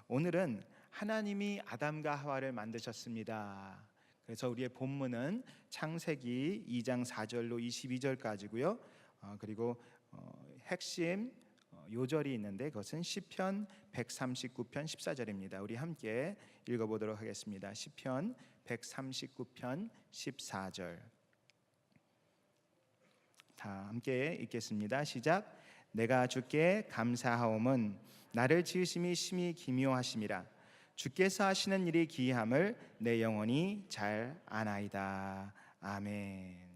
오늘은 하나님이 아담과 하와를 만드셨습니다. 그래서 우리의 본문은 창세기 2장 4절로 22절까지고요. 그리고 핵심 요절이 있는데 그것은 시편 139편 14절입니다. 우리 함께 읽어보도록 하겠습니다. 시편 139편 14절. 다 함께 읽겠습니다. 시작. 내가 주께 감사하옴은 나를 지으심이 심히 기묘하심이라. 주께서 하시는 일이 기이함을 내 영혼이 잘 아나이다. 아멘.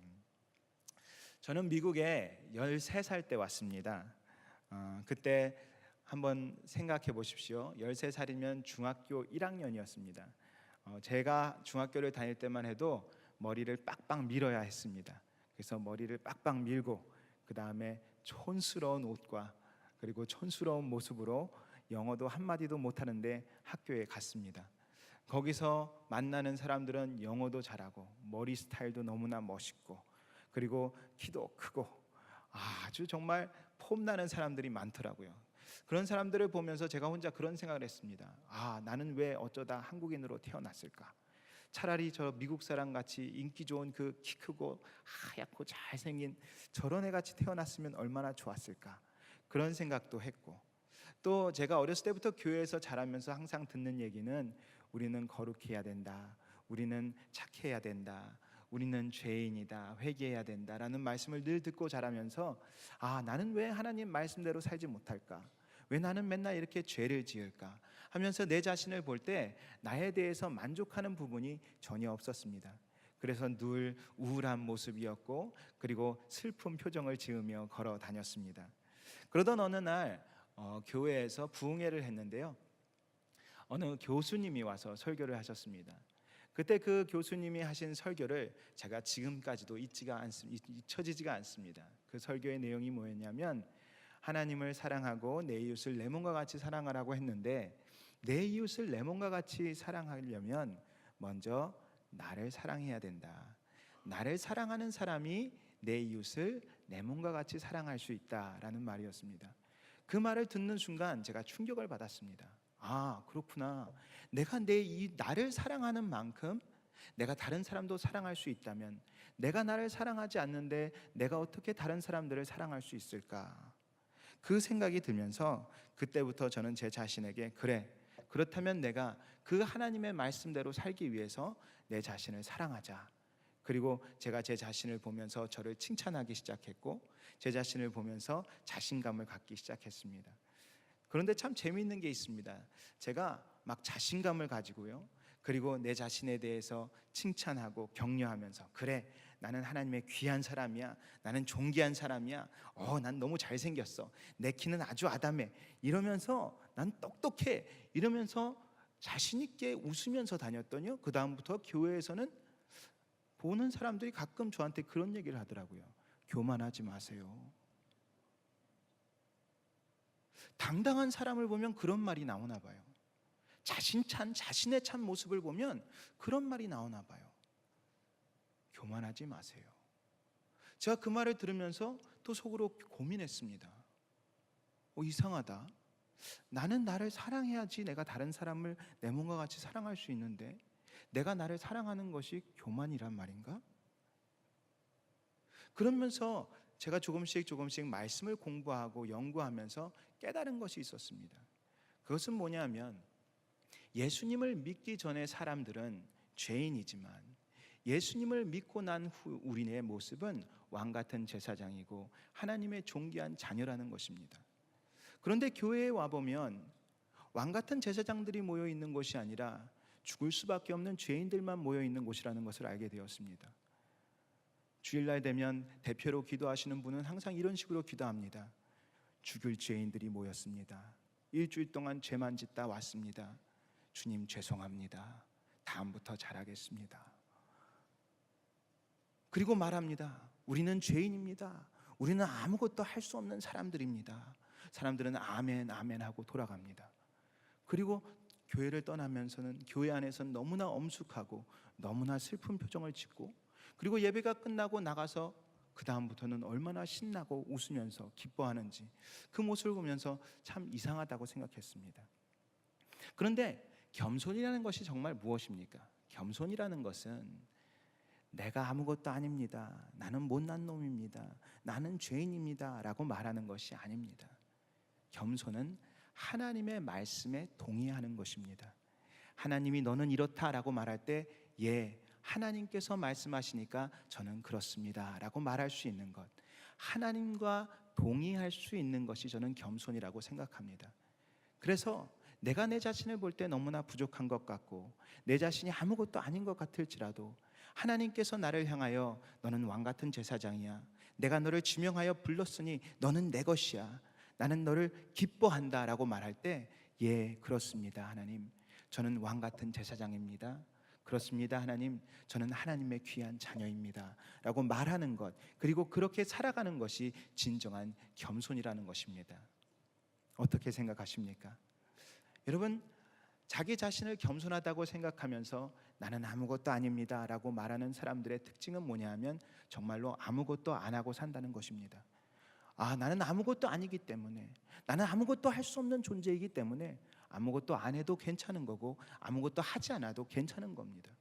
저는 미국에 13살 때 왔습니다. 그때 한번 생각해 보십시오. 13살이면 중학교 1학년이었습니다. 제가 중학교를 다닐 때만 해도 머리를 빡빡 밀어야 했습니다. 그래서 머리를 빡빡 밀고 그 다음에 촌스러운 옷과 그리고 촌스러운 모습으로 영어도 한마디도 못하는데 학교에 갔습니다. 거기서 만나는 사람들은 영어도 잘하고 머리 스타일도 너무나 멋있고 그리고 키도 크고 아주 정말 폼나는 사람들이 많더라고요. 그런 사람들을 보면서 제가 혼자 그런 생각을 했습니다. 나는 왜 어쩌다 한국인으로 태어났을까? 차라리 저 미국 사람 같이 인기 좋은 그 키 크고 하얗고 잘생긴 저런 애 같이 태어났으면 얼마나 좋았을까? 그런 생각도 했고, 또 제가 어렸을 때부터 교회에서 자라면서 항상 듣는 얘기는 우리는 거룩해야 된다, 우리는 착해야 된다, 우리는 죄인이다, 회개해야 된다라는 말씀을 늘 듣고 자라면서 나는 왜 하나님 말씀대로 살지 못할까? 왜 나는 맨날 이렇게 죄를 지을까? 하면서 내 자신을 볼 때 나에 대해서 만족하는 부분이 전혀 없었습니다. 그래서 늘 우울한 모습이었고 그리고 슬픈 표정을 지으며 걸어 다녔습니다. 그러던 어느 날 교회에서 부흥회를 했는데요. 어느 교수님이 와서 설교를 하셨습니다. 그때 그 교수님이 하신 설교를 제가 지금까지도 잊혀지지가 않습니다. 그 설교의 내용이 뭐였냐면 하나님을 사랑하고 내 이웃을 내 몸과 같이 사랑하라고 했는데 내 이웃을 내 몸과 같이 사랑하려면 먼저 나를 사랑해야 된다. 나를 사랑하는 사람이 내 이웃을 내 몸과 같이 사랑할 수 있다라는 말이었습니다. 그 말을 듣는 순간 제가 충격을 받았습니다. 그렇구나. 내가 나를 사랑하는 만큼 내가 다른 사람도 사랑할 수 있다면 내가 나를 사랑하지 않는데 내가 어떻게 다른 사람들을 사랑할 수 있을까? 그 생각이 들면서 그때부터 저는 제 자신에게 그렇다면 내가 그 하나님의 말씀대로 살기 위해서 내 자신을 사랑하자. 그리고 제가 제 자신을 보면서 저를 칭찬하기 시작했고 제 자신을 보면서 자신감을 갖기 시작했습니다. 그런데 참 재미있는 게 있습니다. 제가 막 자신감을 가지고요, 그리고 내 자신에 대해서 칭찬하고 격려하면서 나는 하나님의 귀한 사람이야, 나는 존귀한 사람이야, 난 너무 잘생겼어, 내 키는 아주 아담해, 이러면서 난 똑똑해, 이러면서 자신 있게 웃으면서 다녔더니요, 그 다음부터 교회에서는 보는 사람들이 가끔 저한테 그런 얘기를 하더라고요. 교만하지 마세요. 당당한 사람을 보면 그런 말이 나오나 봐요. 자신의 찬 모습을 보면 그런 말이 나오나 봐요. 교만하지 마세요. 제가 그 말을 들으면서 또 속으로 고민했습니다. 이상하다. 나는 나를 사랑해야지 내가 다른 사람을 내 몸과 같이 사랑할 수 있는데 내가 나를 사랑하는 것이 교만이란 말인가? 그러면서 제가 조금씩 말씀을 공부하고 연구하면서 깨달은 것이 있었습니다. 그것은 뭐냐면 예수님을 믿기 전에 사람들은 죄인이지만 예수님을 믿고 난 후 우리의 모습은 왕같은 제사장이고 하나님의 존귀한 자녀라는 것입니다. 그런데 교회에 와보면 왕같은 제사장들이 모여 있는 곳이 아니라 죽을 수밖에 없는 죄인들만 모여 있는 곳이라는 것을 알게 되었습니다. 주일날 되면 대표로 기도하시는 분은 항상 이런 식으로 기도합니다. 죽을 죄인들이 모였습니다. 일주일 동안 죄만 짓다 왔습니다. 주님 죄송합니다. 다음부터 잘하겠습니다. 그리고 말합니다. 우리는 죄인입니다. 우리는 아무것도 할 수 없는 사람들입니다. 사람들은 아멘 아멘 하고 돌아갑니다. 그리고 교회를 떠나면서는 교회 안에서는 너무나 엄숙하고 너무나 슬픈 표정을 짓고 그리고 예배가 끝나고 나가서 그 다음부터는 얼마나 신나고 웃으면서 기뻐하는지 그 모습을 보면서 참 이상하다고 생각했습니다. 그런데 겸손이라는 것이 정말 무엇입니까? 겸손이라는 것은 내가 아무것도 아닙니다, 나는 못난 놈입니다, 나는 죄인입니다 라고 말하는 것이 아닙니다. 겸손은 하나님의 말씀에 동의하는 것입니다. 하나님이 너는 이렇다라고 말할 때 예, 하나님께서 말씀하시니까 저는 그렇습니다 라고 말할 수 있는 것, 하나님과 동의할 수 있는 것이 저는 겸손이라고 생각합니다. 그래서 내가 내 자신을 볼 때 너무나 부족한 것 같고 내 자신이 아무것도 아닌 것 같을지라도 하나님께서 나를 향하여 너는 왕같은 제사장이야, 내가 너를 지명하여 불렀으니 너는 내 것이야, 나는 너를 기뻐한다 라고 말할 때 예, 그렇습니다 하나님, 저는 왕같은 제사장입니다, 그렇습니다 하나님, 저는 하나님의 귀한 자녀입니다 라고 말하는 것, 그리고 그렇게 살아가는 것이 진정한 겸손이라는 것입니다. 어떻게 생각하십니까? 여러분, 자기 자신을 겸손하다고 생각하면서 나는 아무것도 아닙니다 라고 말하는 사람들의 특징은 뭐냐 하면 정말로 아무것도 안 하고 산다는 것입니다. 나는 아무것도 아니기 때문에, 나는 아무것도 할 수 없는 존재이기 때문에 아무것도 안 해도 괜찮은 거고 아무것도 하지 않아도 괜찮은 겁니다.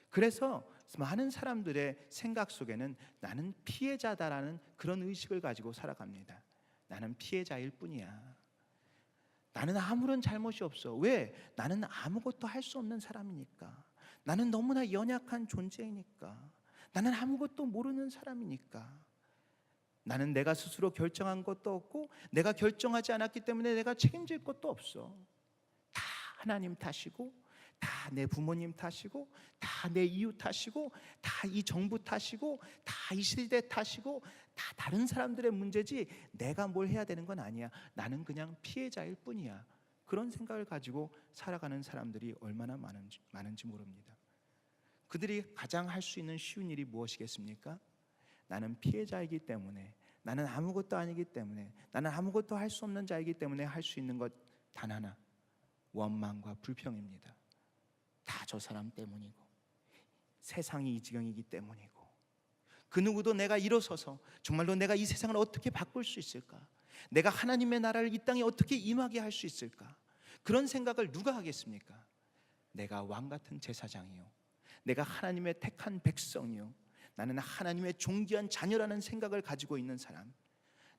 그래서 많은 사람들의 생각 속에는 나는 피해자다라는 그런 의식을 가지고 살아갑니다. 나는 피해자일 뿐이야, 나는 아무런 잘못이 없어. 왜? 나는 아무것도 할 수 없는 사람이니까, 나는 너무나 연약한 존재이니까, 나는 아무것도 모르는 사람이니까, 나는 내가 스스로 결정한 것도 없고 내가 결정하지 않았기 때문에 내가 책임질 것도 없어. 다 하나님 탓이고, 다 내 부모님 탓이고, 다 내 이웃 탓이고, 다 이 정부 탓이고, 다 이 시대 탓이고, 다 다른 사람들의 문제지 내가 뭘 해야 되는 건 아니야, 나는 그냥 피해자일 뿐이야. 그런 생각을 가지고 살아가는 사람들이 얼마나 많은지 모릅니다. 그들이 가장 할 수 있는 쉬운 일이 무엇이겠습니까? 나는 피해자이기 때문에, 나는 아무것도 아니기 때문에, 나는 아무것도 할 수 없는 자이기 때문에 할 수 있는 것 단 하나, 원망과 불평입니다. 다 저 사람 때문이고, 세상이 이 지경이기 때문이고, 그 누구도 내가 일어서서 정말로 내가 이 세상을 어떻게 바꿀 수 있을까, 내가 하나님의 나라를 이 땅에 어떻게 임하게 할 수 있을까, 그런 생각을 누가 하겠습니까? 내가 왕같은 제사장이요, 내가 하나님의 택한 백성이요, 나는 하나님의 존귀한 자녀라는 생각을 가지고 있는 사람,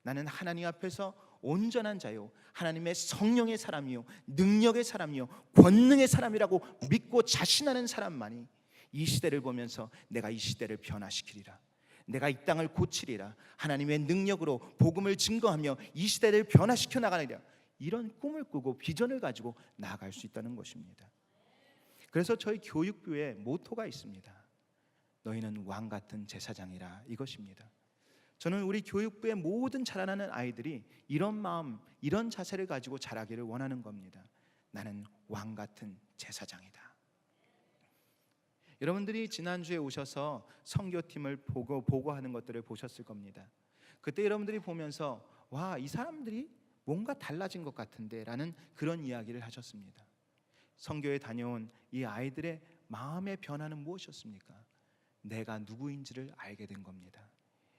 나는 하나님 앞에서 온전한 자요, 하나님의 성령의 사람이요, 능력의 사람이요, 권능의 사람이라고 믿고 자신하는 사람만이 이 시대를 보면서 내가 이 시대를 변화시키리라, 내가 이 땅을 고치리라, 하나님의 능력으로 복음을 증거하며 이 시대를 변화시켜 나가리라, 이런 꿈을 꾸고 비전을 가지고 나아갈 수 있다는 것입니다. 그래서 저희 교육부에 모토가 있습니다. 너희는 왕같은 제사장이라, 이것입니다. 저는 우리 교육부의 모든 자라나는 아이들이 이런 마음, 이런 자세를 가지고 자라기를 원하는 겁니다. 나는 왕같은 제사장이다. 여러분들이 지난주에 오셔서 선교팀을 보고하는 것들을 보셨을 겁니다. 그때 여러분들이 보면서 와, 이 사람들이 뭔가 달라진 것 같은데 라는 그런 이야기를 하셨습니다. 선교에 다녀온 이 아이들의 마음의 변화는 무엇이었습니까? 내가 누구인지를 알게 된 겁니다.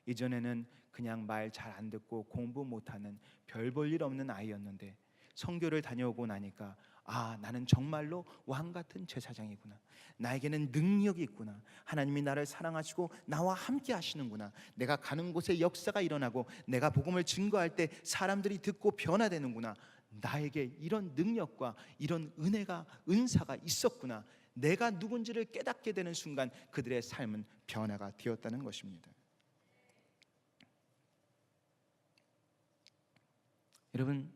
이전에는 그냥 말 잘 안 듣고 공부 못하는 별 볼 일 없는 아이였는데 선교를 다녀오고 나니까 나는 정말로 왕같은 제사장이구나, 나에게는 능력이 있구나, 하나님이 나를 사랑하시고 나와 함께 하시는구나, 내가 가는 곳에 역사가 일어나고 내가 복음을 증거할 때 사람들이 듣고 변화되는구나, 나에게 이런 능력과 이런 은사가 있었구나, 내가 누군지를 깨닫게 되는 순간 그들의 삶은 변화가 되었다는 것입니다. 여러분,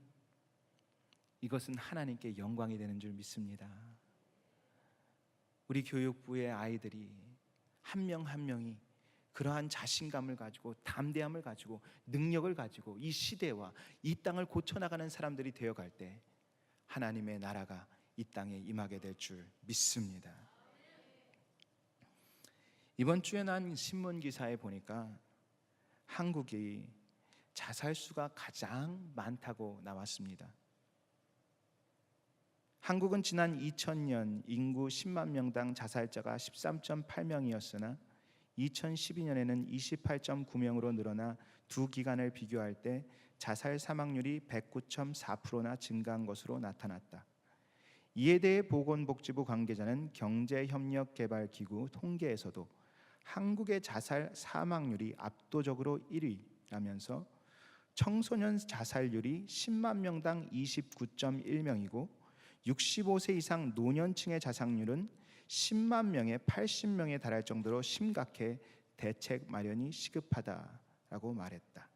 이것은 하나님께 영광이 되는 줄 믿습니다. 우리 교육부의 아이들이 한 명 한 명이 그러한 자신감을 가지고, 담대함을 가지고, 능력을 가지고 이 시대와 이 땅을 고쳐나가는 사람들이 되어갈 때 하나님의 나라가 이 땅에 임하게 될 줄 믿습니다. 이번 주에 난 신문 기사에 보니까 한국이 자살수가 가장 많다고 나왔습니다. 한국은 지난 2000년 인구 10만 명당 자살자가 13.8명이었으나 2012년에는 28.9명으로 늘어나 두 기간을 비교할 때 자살 사망률이 109.4%나 증가한 것으로 나타났다. 이에 대해 보건복지부 관계자는 경제협력개발기구 통계에서도 한국의 자살 사망률이 압도적으로 1위라면서 청소년 자살률이 10만 명당 29.1명이고 65세 이상 노년층의 자살률은 10만 명에 80명에 달할 정도로 심각해 대책 마련이 시급하다라고 말했다.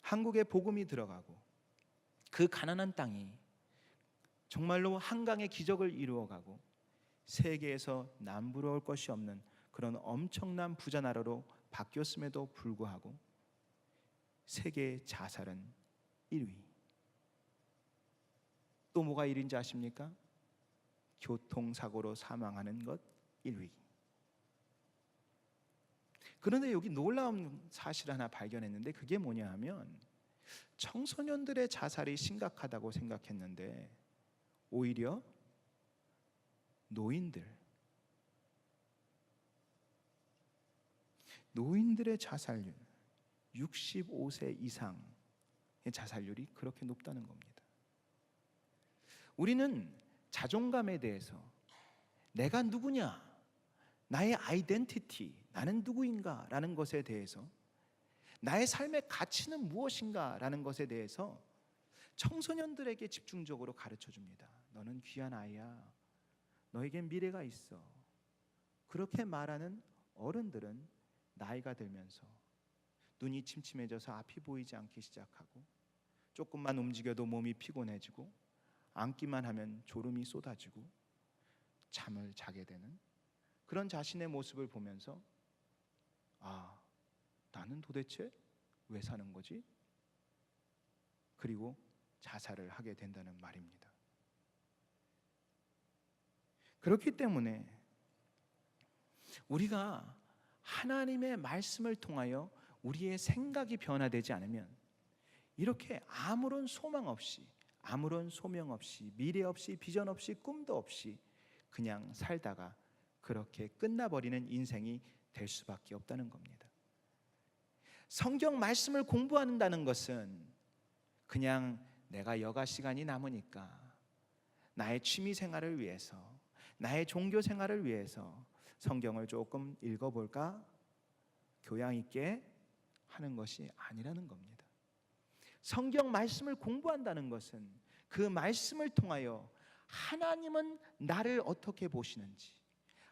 한국에 복음이 들어가고 그 가난한 땅이 정말로 한강의 기적을 이루어가고 세계에서 남부러울 것이 없는 그런 엄청난 부자 나라로 바뀌었음에도 불구하고 세계 자살은 1위. 또 뭐가 1위인지 아십니까? 교통사고로 사망하는 것 1위. 그런데 여기 놀라운 사실 하나 발견했는데 그게 뭐냐 하면 청소년들의 자살이 심각하다고 생각했는데 오히려 노인들의 자살률 65세 이상의 자살률이 그렇게 높다는 겁니다. 우리는 자존감에 대해서 내가 누구냐, 나의 아이덴티티, 나는 누구인가 라는 것에 대해서, 나의 삶의 가치는 무엇인가 라는 것에 대해서 청소년들에게 집중적으로 가르쳐 줍니다. 너는 귀한 아이야, 너에겐 미래가 있어. 그렇게 말하는 어른들은 나이가 들면서 눈이 침침해져서 앞이 보이지 않기 시작하고 조금만 움직여도 몸이 피곤해지고 앉기만 하면 졸음이 쏟아지고 잠을 자게 되는 그런 자신의 모습을 보면서 아, 나는 도대체 왜 사는 거지? 그리고 자살을 하게 된다는 말입니다. 그렇기 때문에 우리가 하나님의 말씀을 통하여 우리의 생각이 변화되지 않으면 이렇게 아무런 소망 없이, 아무런 소명 없이, 미래 없이, 비전 없이, 꿈도 없이 그냥 살다가 그렇게 끝나버리는 인생이 될 수밖에 없다는 겁니다. 성경 말씀을 공부한다는 것은 그냥 내가 여가 시간이 남으니까 나의 취미 생활을 위해서, 나의 종교 생활을 위해서 성경을 조금 읽어볼까? 교양 있게 하는 것이 아니라는 겁니다. 성경 말씀을 공부한다는 것은 그 말씀을 통하여 하나님은 나를 어떻게 보시는지,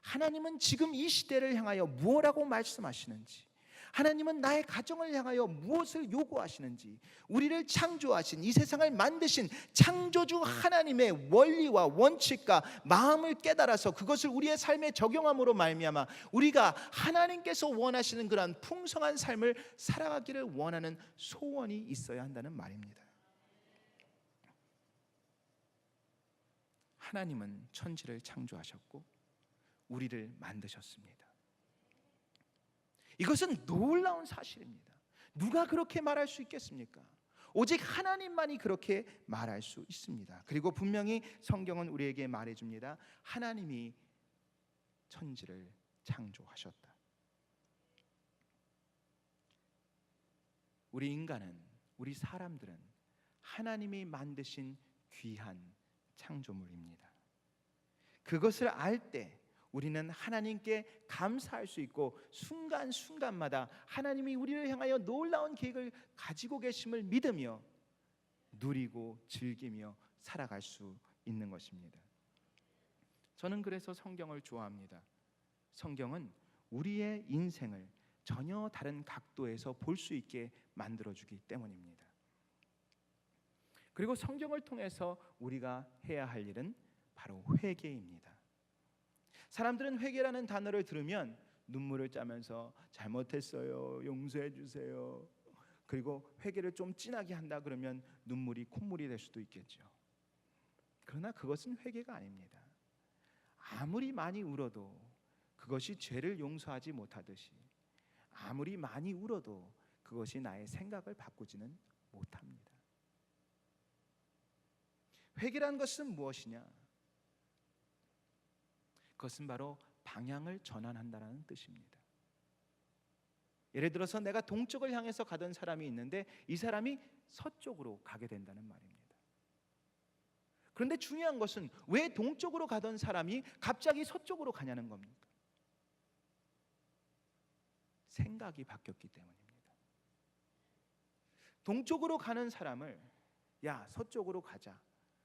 하나님은 지금 이 시대를 향하여 무엇라고 말씀하시는지, 하나님은 나의 가정을 향하여 무엇을 요구하시는지, 우리를 창조하신, 이 세상을 만드신 창조주 하나님의 원리와 원칙과 마음을 깨달아서 그것을 우리의 삶에 적용함으로 말미암아 우리가 하나님께서 원하시는 그러한 풍성한 삶을 살아가기를 원하는 소원이 있어야 한다는 말입니다. 하나님은 천지를 창조하셨고 우리를 만드셨습니다. 이것은 놀라운 사실입니다. 누가 그렇게 말할 수 있겠습니까? 오직 하나님만이 그렇게 말할 수 있습니다. 그리고 분명히 성경은 우리에게 말해줍니다. 하나님이 천지를 창조하셨다. 우리 인간은, 우리 사람들은 하나님이 만드신 귀한 창조물입니다. 그것을 알 때 우리는 하나님께 감사할 수 있고 순간순간마다 하나님이 우리를 향하여 놀라운 계획을 가지고 계심을 믿으며 누리고 즐기며 살아갈 수 있는 것입니다. 저는 그래서 성경을 좋아합니다. 성경은 우리의 인생을 전혀 다른 각도에서 볼 수 있게 만들어주기 때문입니다. 그리고 성경을 통해서 우리가 해야 할 일은 바로 회개입니다. 사람들은 회개라는 단어를 들으면 눈물을 짜면서 잘못했어요, 용서해 주세요. 그리고 회개를 좀 진하게 한다 그러면 눈물이 콧물이 될 수도 있겠죠. 그러나 그것은 회개가 아닙니다. 아무리 많이 울어도 그것이 죄를 용서하지 못하듯이 아무리 많이 울어도 그것이 나의 생각을 바꾸지는 못합니다. 회개란 것은 무엇이냐? 그것은 바로 방향을 전환한다는 뜻입니다. 예를 들어서 내가 동쪽을 향해서 가던 사람이 있는데 이 사람이 서쪽으로 가게 된다는 말입니다. 그런데 중요한 것은 왜 동쪽으로 가던 사람이 갑자기 서쪽으로 가냐는 겁니까? 생각이 바뀌었기 때문입니다. 동쪽으로 가는 사람을 야, 서쪽으로 가자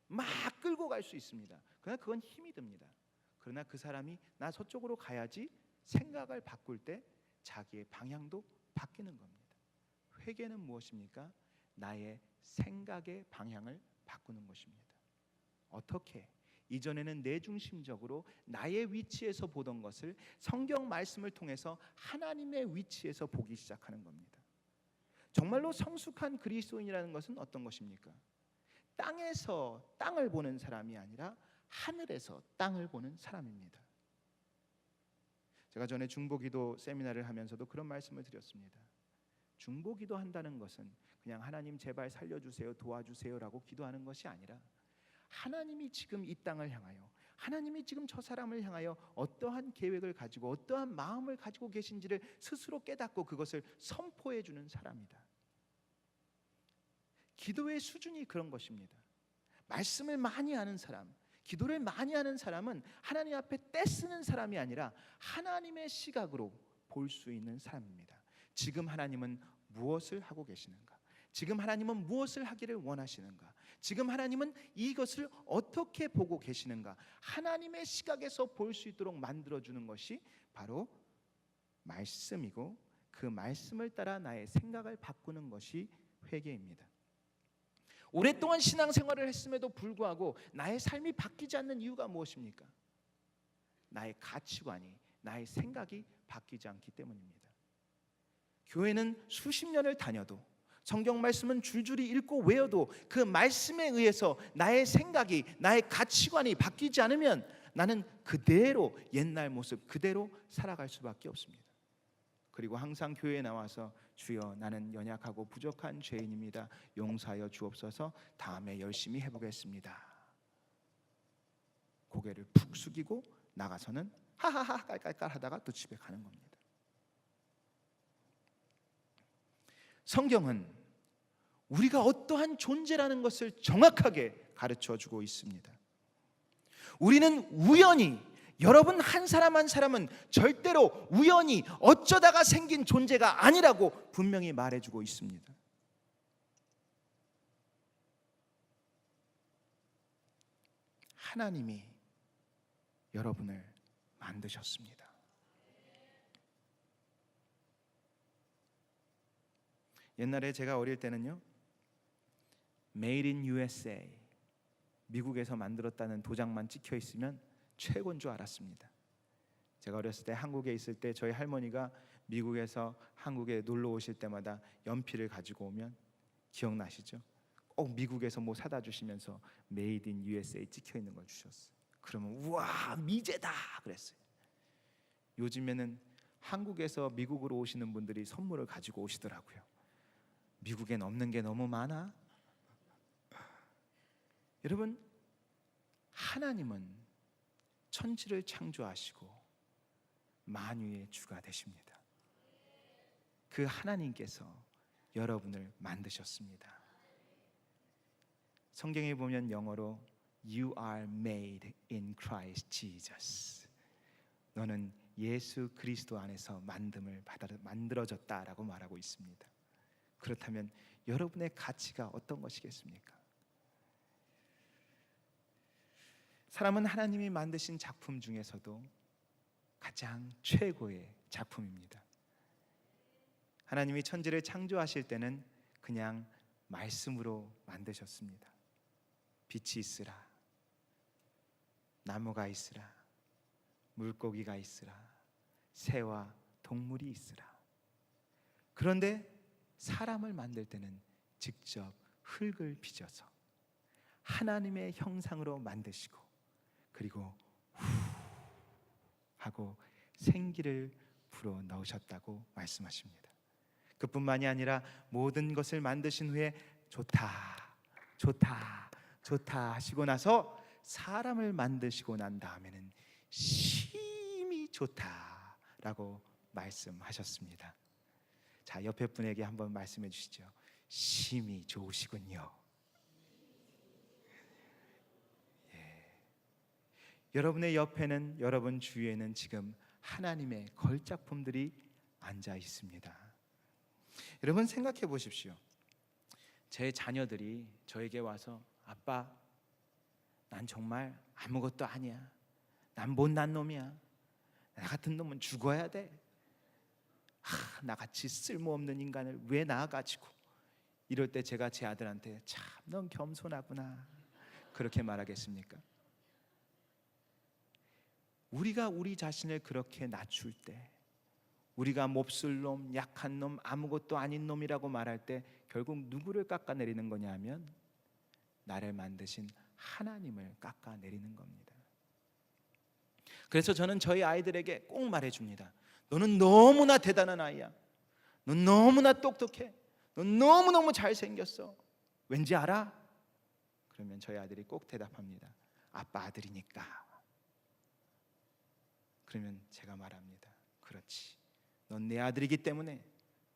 막 끌고 갈 수 있습니다. 그러나 그건 힘이 듭니다. 그러나 그 사람이 나 서쪽으로 가야지 생각을 바꿀 때 자기의 방향도 바뀌는 겁니다. 회개는 무엇입니까? 나의 생각의 방향을 바꾸는 것입니다. 어떻게? 이전에는 내중심적으로 나의 위치에서 보던 것을 성경 말씀을 통해서 하나님의 위치에서 보기 시작하는 겁니다. 정말로 성숙한 그리스도인이라는 것은 어떤 것입니까? 땅에서 땅을 보는 사람이 아니라 하늘에서 땅을 보는 사람입니다. 제가 전에 중보기도 세미나를 하면서도 그런 말씀을 드렸습니다. 중보기도 한다는 것은 그냥 하나님 제발 살려주세요, 도와주세요라고 기도하는 것이 아니라 하나님이 지금 이 땅을 향하여, 하나님이 지금 저 사람을 향하여 어떠한 계획을 가지고 어떠한 마음을 가지고 계신지를 스스로 깨닫고 그것을 선포해 주는 사람이다. 기도의 수준이 그런 것입니다. 말씀을 많이 하는 사람, 기도를 많이 하는 사람은 하나님 앞에 떼쓰는 사람이 아니라 하나님의 시각으로 볼 수 있는 사람입니다. 지금 하나님은 무엇을 하고 계시는가? 지금 하나님은 무엇을 하기를 원하시는가? 지금 하나님은 이것을 어떻게 보고 계시는가? 하나님의 시각에서 볼 수 있도록 만들어주는 것이 바로 말씀이고, 그 말씀을 따라 나의 생각을 바꾸는 것이 회개입니다. 오랫동안 신앙생활을 했음에도 불구하고 나의 삶이 바뀌지 않는 이유가 무엇입니까? 나의 가치관이, 나의 생각이 바뀌지 않기 때문입니다. 교회는 수십 년을 다녀도, 성경 말씀은 줄줄이 읽고 외워도 그 말씀에 의해서 나의 생각이, 나의 가치관이 바뀌지 않으면 나는 그대로 옛날 모습 그대로 살아갈 수밖에 없습니다. 그리고 항상 교회에 나와서 주여 나는 연약하고 부족한 죄인입니다. 용서하여 주옵소서. 다음에 열심히 해보겠습니다. 고개를 푹 숙이고 나가서는 하하하 깔깔깔 하다가 또 집에 가는 겁니다. 성경은 우리가 어떠한 존재라는 것을 정확하게 가르쳐주고 있습니다. 우리는 우연히, 여러분 한 사람 한 사람은 절대로 우연히 어쩌다가 생긴 존재가 아니라고 분명히 말해주고 있습니다. 하나님이 여러분을 만드셨습니다. 옛날에 제가 어릴 때는요, Made in USA, 미국에서 만들었다는 도장만 찍혀 있으면 최고인 줄 알았습니다. 제가 어렸을 때 한국에 있을 때 저희 할머니가 미국에서 한국에 놀러 오실 때마다 연필을 가지고 오면, 기억나시죠? 꼭 미국에서 뭐 사다 주시면서 Made in USA 찍혀 있는 걸 주셨어요. 그러면 우와 미제다 그랬어요. 요즘에는 한국에서 미국으로 오시는 분들이 선물을 가지고 오시더라고요. 미국엔 없는 게 너무 많아. 여러분, 하나님은 천지를 창조하시고 만유의 주가 되십니다. 그 하나님께서 여러분을 만드셨습니다. 성경에 보면 영어로 You are made in Christ Jesus. 너는 예수 그리스도 안에서 만들어졌다라고 말하고 있습니다. 그렇다면 여러분의 가치가 어떤 것이겠습니까? 사람은 하나님이 만드신 작품 중에서도 가장 최고의 작품입니다. 하나님이 천지를 창조하실 때는 그냥 말씀으로 만드셨습니다. 빛이 있으라, 나무가 있으라, 물고기가 있으라, 새와 동물이 있으라. 그런데 사람을 만들 때는 직접 흙을 빚어서 하나님의 형상으로 만드시고, 그리고 후 하고 생기를 불어 넣으셨다고 말씀하십니다. 그뿐만이 아니라 모든 것을 만드신 후에 좋다, 좋다, 좋다 하시고 나서 사람을 만드시고 난 다음에는 심히 좋다라고 말씀하셨습니다. 자, 옆에 분에게 한번 말씀해 주시죠. 심히 좋으시군요. 여러분의 옆에는, 여러분 주위에는 지금 하나님의 걸작품들이 앉아 있습니다. 여러분 생각해 보십시오. 제 자녀들이 저에게 와서 아빠, 난 정말 아무것도 아니야. 난 못난 놈이야. 나 같은 놈은 죽어야 돼. 나같이 쓸모없는 인간을 왜 낳아가지고. 이럴 때 제가 제 아들한테 참 넌 겸손하구나 그렇게 말하겠습니까? 우리가 우리 자신을 그렇게 낮출 때, 우리가 몹쓸 놈, 약한 놈, 아무것도 아닌 놈이라고 말할 때 결국 누구를 깎아내리는 거냐 하면 나를 만드신 하나님을 깎아내리는 겁니다. 그래서 저는 저희 아이들에게 꼭 말해줍니다. 너는 너무나 대단한 아이야. 넌 너무나 똑똑해. 넌 너무너무 잘생겼어. 왠지 알아? 그러면 저희 아들이 꼭 대답합니다. 아빠 아들이니까. 그러면 제가 말합니다. 그렇지. 넌 내 아들이기 때문에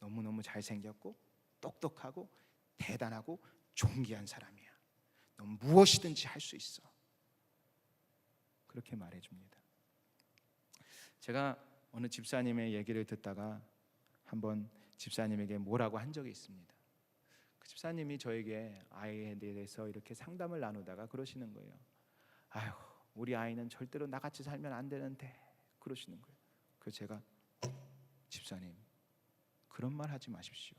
너무너무 잘생겼고 똑똑하고 대단하고 존귀한 사람이야. 넌 무엇이든지 할 수 있어. 그렇게 말해줍니다. 제가 어느 집사님의 얘기를 듣다가 한번 집사님에게 뭐라고 한 적이 있습니다. 그 집사님이 저에게 아이에 대해서 이렇게 상담을 나누다가 그러시는 거예요. 아휴, 우리 아이는 절대로 나같이 살면 안 되는데 그러시는 거예요. 그래서 제가 집사님, 그런 말 하지 마십시오.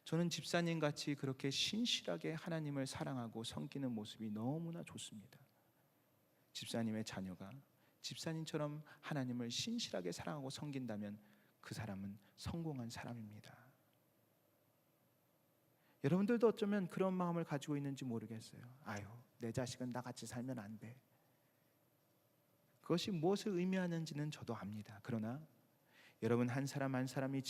저는 집사님 같이 그렇게 신실하게 하나님을 사랑하고 섬기는 모습이 너무나 좋습니다. 집사님의 자녀가 집사님처럼 하나님을 신실하게 사랑하고 섬긴다면 그 사람은 성공한 사람입니다. 여러분들도 어쩌면 그런 마음을 가지고 있는지 모르겠어요. 아유, 내 자식은 나같이 살면 안 돼. 그것이 무엇을 의미하는지는 저도 압니다. 그러나 여러분 한 사람 한 사람이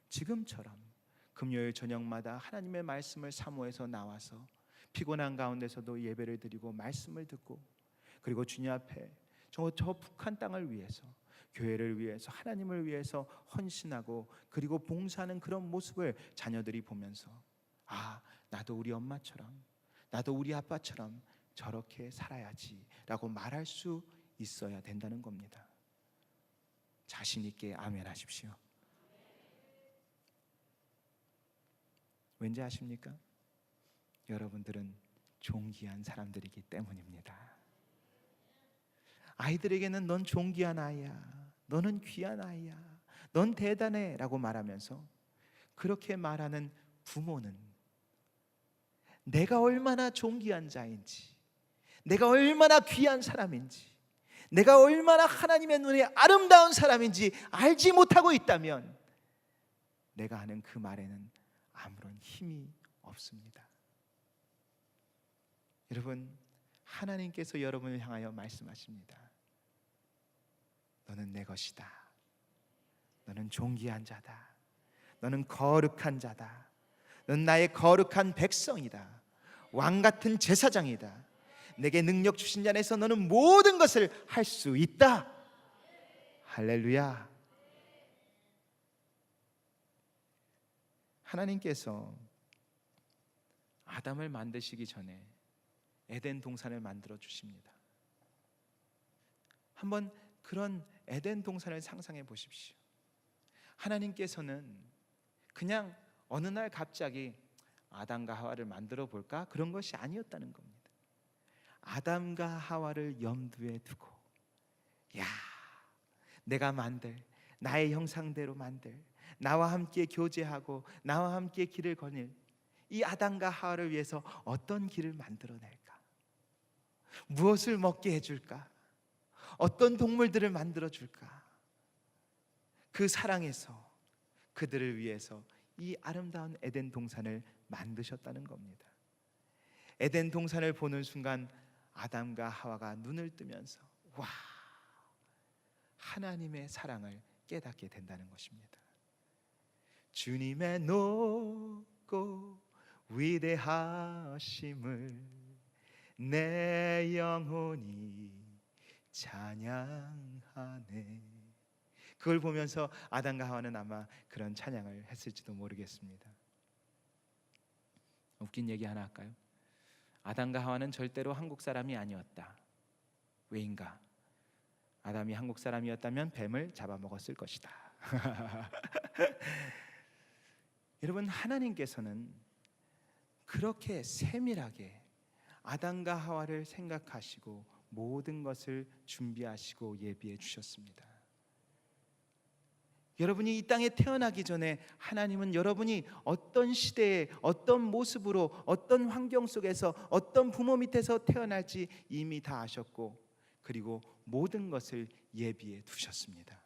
지금처럼 금요일 저녁마다 하나님의 말씀을 사모해서 나와서 피곤한 가운데서도 예배를 드리고 말씀을 듣고, 그리고 주님 앞에 저 북한 땅을 위해서, 교회를 위해서, 하나님을 위해서 헌신하고 그리고 봉사하는 그런 모습을 자녀들이 보면서 나도 우리 엄마처럼, 나도 우리 아빠처럼 저렇게 살아야지 라고 말할 수 있어야 된다는 겁니다. 자신 있게 아멘 하십시오. 왠지 아십니까? 여러분들은 존귀한 사람들이기 때문입니다. 아이들에게는 넌 존귀한 아이야, 너는 귀한 아이야, 넌 대단해 라고 말하면서 그렇게 말하는 부모는 내가 얼마나 존귀한 자인지, 내가 얼마나 귀한 사람인지, 내가 얼마나 하나님의 눈에 아름다운 사람인지 알지 못하고 있다면 내가 하는 그 말에는 아무런 힘이 없습니다. 여러분, 하나님께서 여러분을 향하여 말씀하십니다. 너는 내 것이다. 너는 존귀한 자다. 너는 거룩한 자다. 넌 나의 거룩한 백성이다. 왕 같은 제사장이다. 내게 능력 주신 자 안에서 너는 모든 것을 할 수 있다. 할렐루야. 하나님께서 아담을 만드시기 전에 에덴 동산을 만들어 주십니다. 한번 그런 에덴 동산을 상상해 보십시오. 하나님께서는 그냥 어느 날 갑자기 아담과 하와를 만들어 볼까? 그런 것이 아니었다는 겁니다. 아담과 하와를 염두에 두고, 내가 만들, 나의 형상대로 만들, 나와 함께 교제하고 나와 함께 길을 거닐 이 아담과 하와를 위해서 어떤 길을 만들어낼까? 무엇을 먹게 해줄까? 어떤 동물들을 만들어줄까? 그 사랑에서 그들을 위해서 이 아름다운 에덴 동산을 만드셨다는 겁니다. 에덴 동산을 보는 순간 아담과 하와가 눈을 뜨면서 하나님의 사랑을 깨닫게 된다는 것입니다. 주님의 높고 위대하심을 내 영혼이 찬양하네. 그걸 보면서 아담과 하와는 아마 그런 찬양을 했을지도 모르겠습니다. 웃긴 얘기 하나 할까요? 아담과 하와는 절대로 한국 사람이 아니었다. 왜인가? 아담이 한국 사람이었다면 뱀을 잡아먹었을 것이다. 여러분, 하나님께서는 그렇게 세밀하게 아담과 하와를 생각하시고 모든 것을 준비하시고 예비해 주셨습니다. 여러분이 이 땅에 태어나기 전에 하나님은 여러분이 어떤 시대에 어떤 모습으로 어떤 환경 속에서 어떤 부모 밑에서 태어날지 이미 다 아셨고, 그리고 모든 것을 예비해 두셨습니다.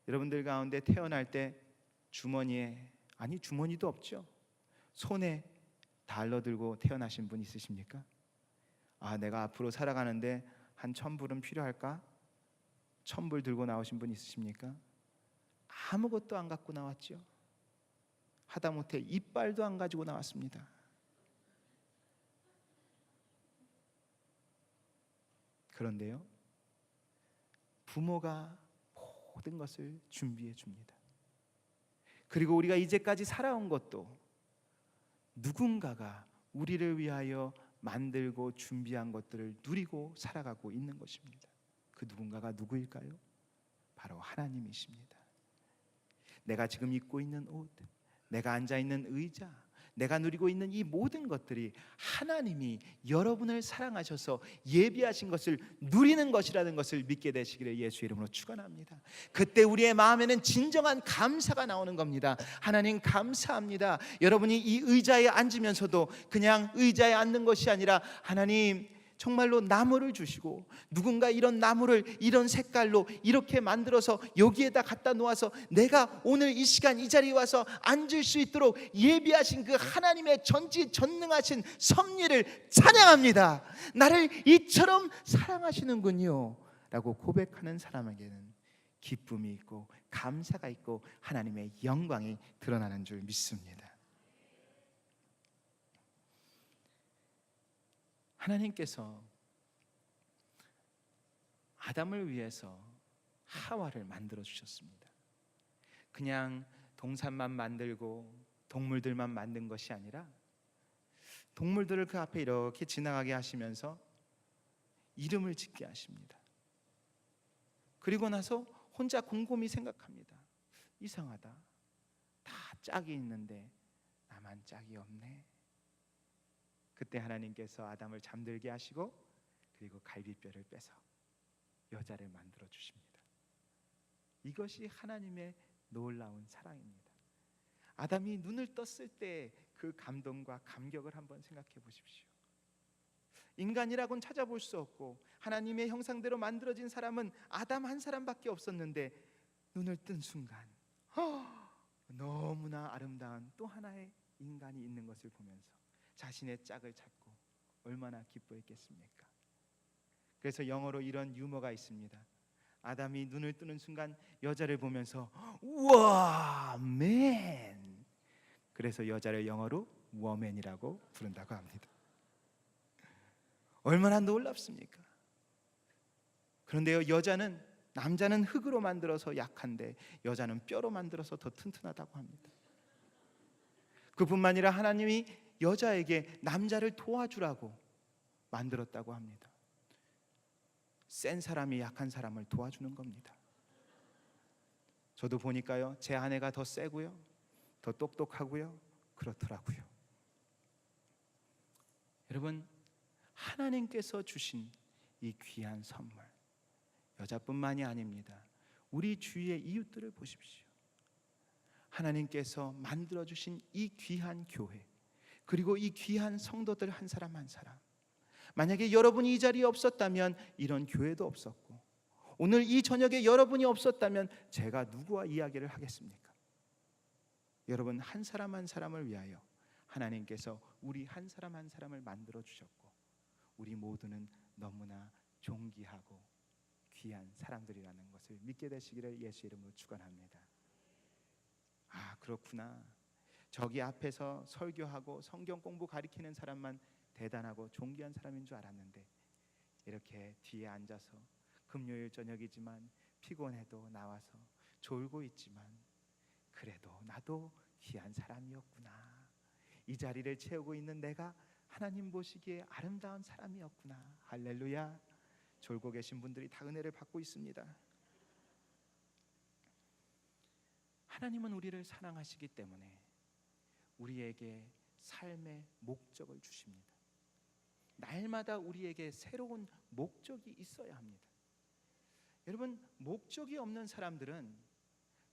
여러분들 가운데 태어날 때 주머니에, 아니 주머니도 없죠, 손에 달러 들고 태어나신 분 있으십니까? 아, 내가 앞으로 살아가는데 한 1,000불은 필요할까? 1,000불 들고 나오신 분 있으십니까? 아무것도 안 갖고 나왔죠. 하다못해 이빨도 안 가지고 나왔습니다. 그런데요, 부모가 모든 것을 준비해 줍니다. 그리고 우리가 이제까지 살아온 것도 누군가가 우리를 위하여 만들고 준비한 것들을 누리고 살아가고 있는 것입니다. 그 누군가가 누구일까요? 바로 하나님이십니다. 내가 지금 입고 있는 옷, 내가 앉아 있는 의자, 내가 누리고 있는 이 모든 것들이 하나님이 여러분을 사랑하셔서 예비하신 것을 누리는 것이라는 것을 믿게 되시기를 예수 이름으로 축원합니다. 그때 우리의 마음에는 진정한 감사가 나오는 겁니다. 하나님 감사합니다. 여러분이 이 의자에 앉으면서도 그냥 의자에 앉는 것이 아니라 하나님 정말로 나무를 주시고, 누군가 이런 나무를 이런 색깔로 이렇게 만들어서 여기에다 갖다 놓아서 내가 오늘 이 시간 이 자리에 와서 앉을 수 있도록 예비하신 그 하나님의 전지전능하신 섭리를 찬양합니다. 나를 이처럼 사랑하시는군요 라고 고백하는 사람에게는 기쁨이 있고 감사가 있고 하나님의 영광이 드러나는 줄 믿습니다. 하나님께서 아담을 위해서 하와를 만들어 주셨습니다. 그냥 동산만 만들고 동물들만 만든 것이 아니라 동물들을 그 앞에 이렇게 지나가게 하시면서 이름을 짓게 하십니다. 그리고 나서 혼자 곰곰이 생각합니다. 이상하다, 다 짝이 있는데 나만 짝이 없네. 그때 하나님께서 아담을 잠들게 하시고 그리고 갈비뼈를 빼서 여자를 만들어 주십니다. 이것이 하나님의 놀라운 사랑입니다. 아담이 눈을 떴을 때 그 감동과 감격을 한번 생각해 보십시오. 인간이라고는 찾아볼 수 없고 하나님의 형상대로 만들어진 사람은 아담 한 사람밖에 없었는데 눈을 뜬 순간 너무나 아름다운 또 하나의 인간이 있는 것을 보면서 자신의 짝을 찾고 얼마나 기뻐했겠습니까? 그래서 영어로 이런 유머가 있습니다. 아담이 눈을 뜨는 순간 여자를 보면서 우와 맨, 그래서 여자를 영어로 워맨이라고 부른다고 합니다. 얼마나 놀랍습니까? 그런데요, 남자는 흙으로 만들어서 약한데 여자는 뼈로 만들어서 더 튼튼하다고 합니다. 그뿐만 아니라 하나님이 여자에게 남자를 도와주라고 만들었다고 합니다. 센 사람이 약한 사람을 도와주는 겁니다. 저도 보니까요, 제 아내가 더 세고요, 더 똑똑하고요, 그렇더라고요. 여러분, 하나님께서 주신 이 귀한 선물, 여자뿐만이 아닙니다. 우리 주위의 이웃들을 보십시오. 하나님께서 만들어주신 이 귀한 교회, 그리고 이 귀한 성도들 한 사람 한 사람, 만약에 여러분이 이 자리에 없었다면 이런 교회도 없었고, 오늘 이 저녁에 여러분이 없었다면 제가 누구와 이야기를 하겠습니까? 여러분 한 사람 한 사람을 위하여 하나님께서 우리 한 사람 한 사람을 만들어 주셨고, 우리 모두는 너무나 존귀하고 귀한 사람들이라는 것을 믿게 되시기를 예수 이름으로 축원합니다. 아, 그렇구나. 저기 앞에서 설교하고 성경 공부 가리키는 사람만 대단하고 존귀한 사람인 줄 알았는데, 이렇게 뒤에 앉아서 금요일 저녁이지만 피곤해도 나와서 졸고 있지만 그래도 나도 귀한 사람이었구나. 이 자리를 채우고 있는 내가 하나님 보시기에 아름다운 사람이었구나. 할렐루야. 졸고 계신 분들이 다 은혜를 받고 있습니다. 하나님은 우리를 사랑하시기 때문에 우리에게 삶의 목적을 주십니다. 날마다 우리에게 새로운 목적이 있어야 합니다. 여러분, 목적이 없는 사람들은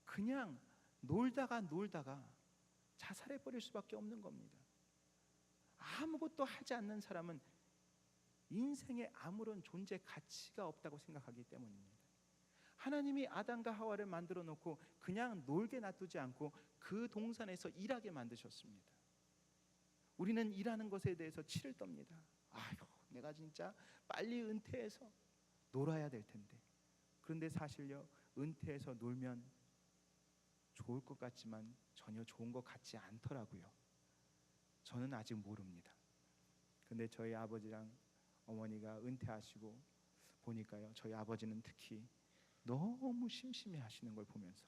그냥 놀다가 자살해 버릴 수밖에 없는 겁니다. 아무것도 하지 않는 사람은 인생에 아무런 존재 가치가 없다고 생각하기 때문입니다. 하나님이 아담과 하와를 만들어 놓고 그냥 놀게 놔두지 않고 그 동산에서 일하게 만드셨습니다. 우리는 일하는 것에 대해서 치를 떱니다. 아유, 내가 진짜 빨리 은퇴해서 놀아야 될 텐데. 그런데 사실요, 은퇴해서 놀면 좋을 것 같지만 전혀 좋은 것 같지 않더라고요. 저는 아직 모릅니다. 근데 저희 아버지랑 어머니가 은퇴하시고 보니까요, 저희 아버지는 특히 너무 심심해 하시는 걸 보면서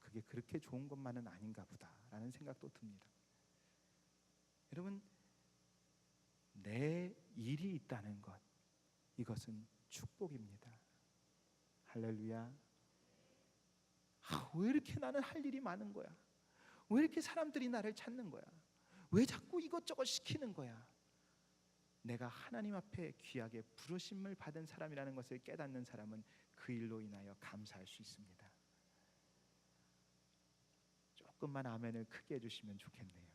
그게 그렇게 좋은 것만은 아닌가 보다라는 생각도 듭니다. 여러분, 내 일이 있다는 것, 이것은 축복입니다. 할렐루야. 왜 이렇게 나는 할 일이 많은 거야? 왜 이렇게 사람들이 나를 찾는 거야? 왜 자꾸 이것저것 시키는 거야? 내가 하나님 앞에 귀하게 부르심을 받은 사람이라는 것을 깨닫는 사람은 그 일로 인하여 감사할 수 있습니다. 조금만 아멘을 크게 해주시면 좋겠네요.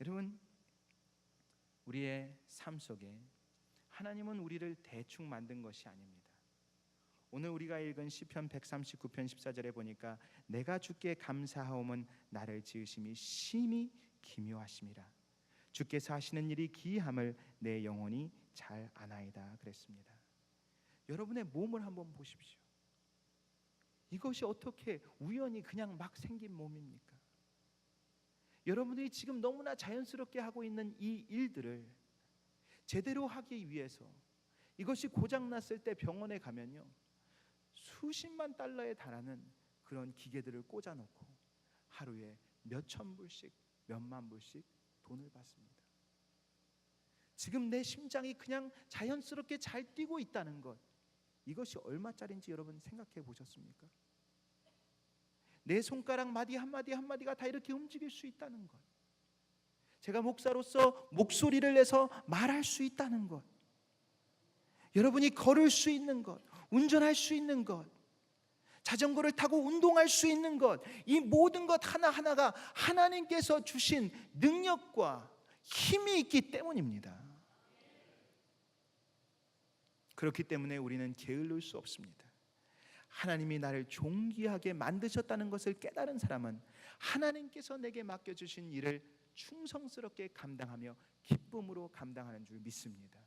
여러분, 우리의 삶 속에 하나님은 우리를 대충 만든 것이 아닙니다. 오늘 우리가 읽은 시편 139편 14절에 보니까 내가 주께 감사하오면 나를 지으심이 심히 기묘하심이라. 주께서 하시는 일이 기이함을 내 영혼이 잘 아나이다 그랬습니다. 여러분의 몸을 한번 보십시오. 이것이 어떻게 우연히 그냥 막 생긴 몸입니까? 여러분들이 지금 너무나 자연스럽게 하고 있는 이 일들을 제대로 하기 위해서 이것이 고장났을 때 병원에 가면요, 수십만 달러에 달하는 그런 기계들을 꽂아놓고 하루에 몇천 불씩 몇만 불씩 돈을 받습니다. 지금 내 심장이 그냥 자연스럽게 잘 뛰고 있다는 것, 이것이 얼마짜리인지 여러분 생각해 보셨습니까? 내 손가락 마디 한마디 한마디가 다 이렇게 움직일 수 있다는 것, 제가 목사로서 목소리를 내서 말할 수 있다는 것, 여러분이 걸을 수 있는 것, 운전할 수 있는 것, 자전거를 타고 운동할 수 있는 것, 이 모든 것 하나하나가 하나님께서 주신 능력과 힘이 있기 때문입니다. 그렇기 때문에 우리는 게을릴 수 없습니다. 하나님이 나를 존귀하게 만드셨다는 것을 깨달은 사람은 하나님께서 내게 맡겨주신 일을 충성스럽게 감당하며 기쁨으로 감당하는 줄 믿습니다.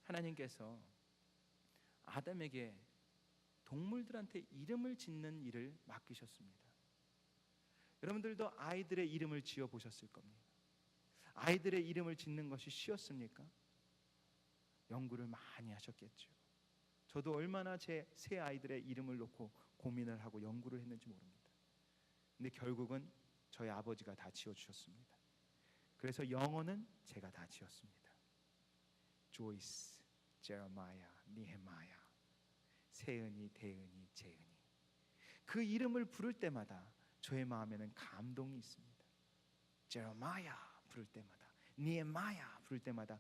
하나님께서 아담에게 동물들한테 이름을 짓는 일을 맡기셨습니다. 여러분들도 아이들의 이름을 지어 보셨을 겁니다. 아이들의 이름을 짓는 것이 쉬웠습니까? 연구를 많이 하셨겠죠. 저도 얼마나 제 새 아이들의 이름을 놓고 고민을 하고 연구를 했는지 모릅니다. 근데 결국은 저희 아버지가 다 지어주셨습니다. 그래서 영어는 제가 다 지었습니다. 조이스, 제레마야, 니헤마야, 세은이, 대은이, 재은이. 그 이름을 부를 때마다 저의 마음에는 감동이 있습니다. 제레마야 부를 때마다, 니헤마야 부를 때마다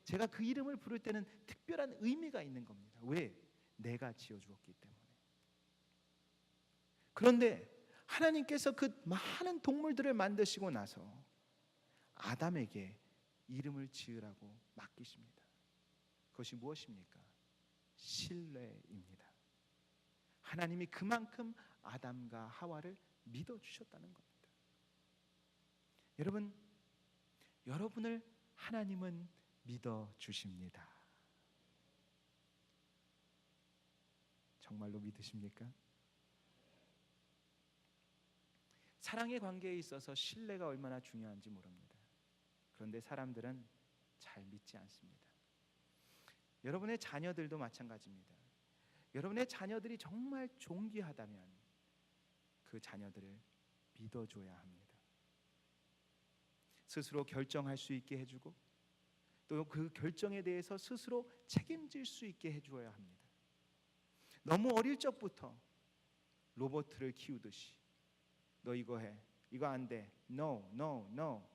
제가 그 이름을 부를 때는 특별한 의미가 있는 겁니다. 왜? 내가 지어주었기 때문에. 그런데 하나님께서 그 많은 동물들을 만드시고 나서 아담에게 이름을 지으라고 맡기십니다. 그것이 무엇입니까? 신뢰입니다. 하나님이 그만큼 아담과 하와를 믿어주셨다는 겁니다. 여러분, 여러분을 하나님은 믿어주십니다. 정말로 믿으십니까? 사랑의 관계에 있어서 신뢰가 얼마나 중요한지 모릅니다. 그런데 사람들은 잘 믿지 않습니다. 여러분의 자녀들도 마찬가지입니다. 여러분의 자녀들이 정말 존귀하다면 그 자녀들을 믿어줘야 합니다. 스스로 결정할 수 있게 해주고 또 그 결정에 대해서 스스로 책임질 수 있게 해주어야 합니다. 너무 어릴 적부터 로봇을 키우듯이 너 이거 해, 이거 안 돼, no, no, no,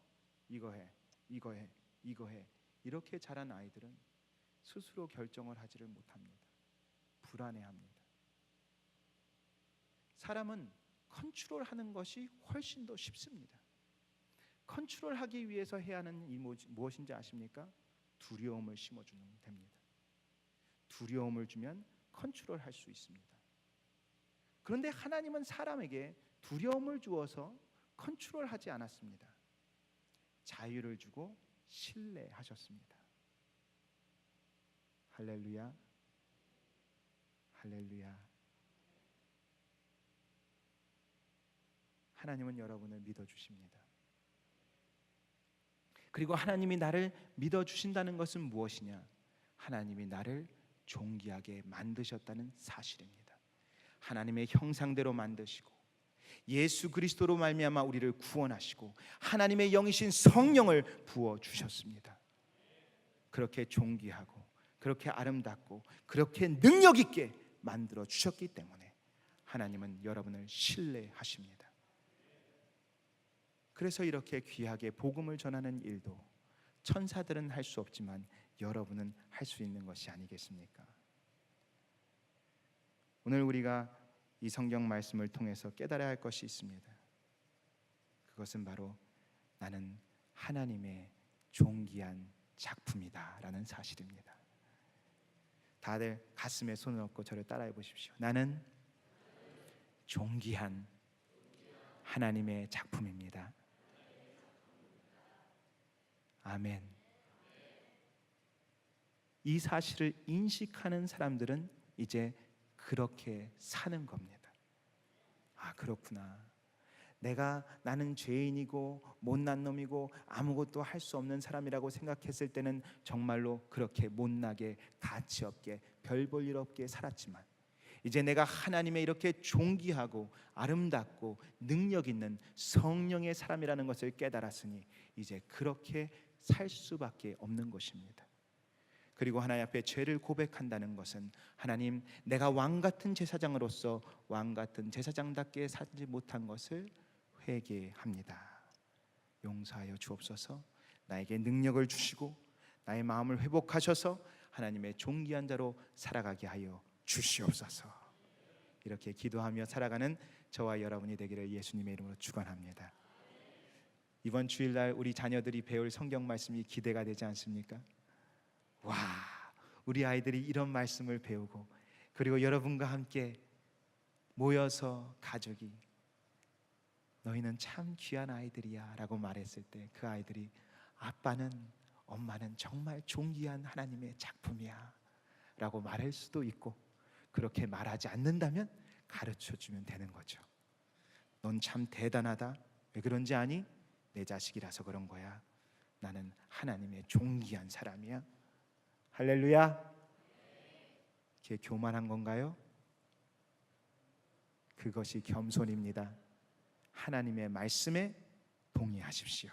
이거 해, 이거 해, 이거 해, 이렇게 자란 아이들은 스스로 결정을 하지를 못합니다. 불안해합니다. 사람은 컨트롤하는 것이 훨씬 더 쉽습니다. 컨트롤하기 위해서 해야 하는 이 무엇인지 아십니까? 두려움을 심어주면 됩니다. 두려움을 주면 컨트롤할 수 있습니다. 그런데 하나님은 사람에게 두려움을 주어서 컨트롤하지 않았습니다. 자유를 주고 신뢰하셨습니다. 할렐루야, 할렐루야. 하나님은 여러분을 믿어주십니다. 그리고 하나님이 나를 믿어주신다는 것은 무엇이냐? 하나님이 나를 존귀하게 만드셨다는 사실입니다. 하나님의 형상대로 만드시고 예수 그리스도로 말미암아 우리를 구원하시고 하나님의 영이신 성령을 부어주셨습니다. 그렇게 존귀하고 그렇게 아름답고 그렇게 능력 있게 만들어 주셨기 때문에 하나님은 여러분을 신뢰하십니다. 그래서 이렇게 귀하게 복음을 전하는 일도 천사들은 할 수 없지만 여러분은 할 수 있는 것이 아니겠습니까? 오늘 우리가 이 성경 말씀을 통해서 깨달아야 할 것이 있습니다. 그것은 바로 나는 하나님의 존귀한 작품이다 라는 사실입니다. 다들 가슴에 손을 얹고 저를 따라해 보십시오. 나는 존귀한 하나님의 작품입니다. 아멘. 이 사실을 인식하는 사람들은 이제 그렇게 사는 겁니다. 아, 그렇구나. 나는 죄인이고 못난 놈이고 아무것도 할 수 없는 사람이라고 생각했을 때는 정말로 그렇게 못나게 가치 없게 별 볼 일 없게 살았지만 이제 내가 하나님의 이렇게 존귀하고 아름답고 능력 있는 성령의 사람이라는 것을 깨달았으니 이제 그렇게 살 수밖에 없는 것입니다. 그리고 하나님 앞에 죄를 고백한다는 것은 하나님, 내가 왕 같은 제사장으로서 왕 같은 제사장답게 살지 못한 것을 회개합니다. 용서하여 주옵소서. 나에게 능력을 주시고 나의 마음을 회복하셔서 하나님의 존귀한 자로 살아가게 하여 주시옵소서. 이렇게 기도하며 살아가는 저와 여러분이 되기를 예수님의 이름으로 축원합니다. 이번 주일날 우리 자녀들이 배울 성경 말씀이 기대가 되지 않습니까? 와, 우리 아이들이 이런 말씀을 배우고 그리고 여러분과 함께 모여서 가족이 너희는 참 귀한 아이들이야 라고 말했을 때 그 아이들이 아빠는 엄마는 정말 존귀한 하나님의 작품이야 라고 말할 수도 있고, 그렇게 말하지 않는다면 가르쳐주면 되는 거죠. 넌 참 대단하다. 왜 그런지 아니? 내 자식이라서 그런 거야. 나는 하나님의 존귀한 사람이야. 할렐루야. 그게 교만한 건가요? 그것이 겸손입니다. 하나님의 말씀에 동의하십시오.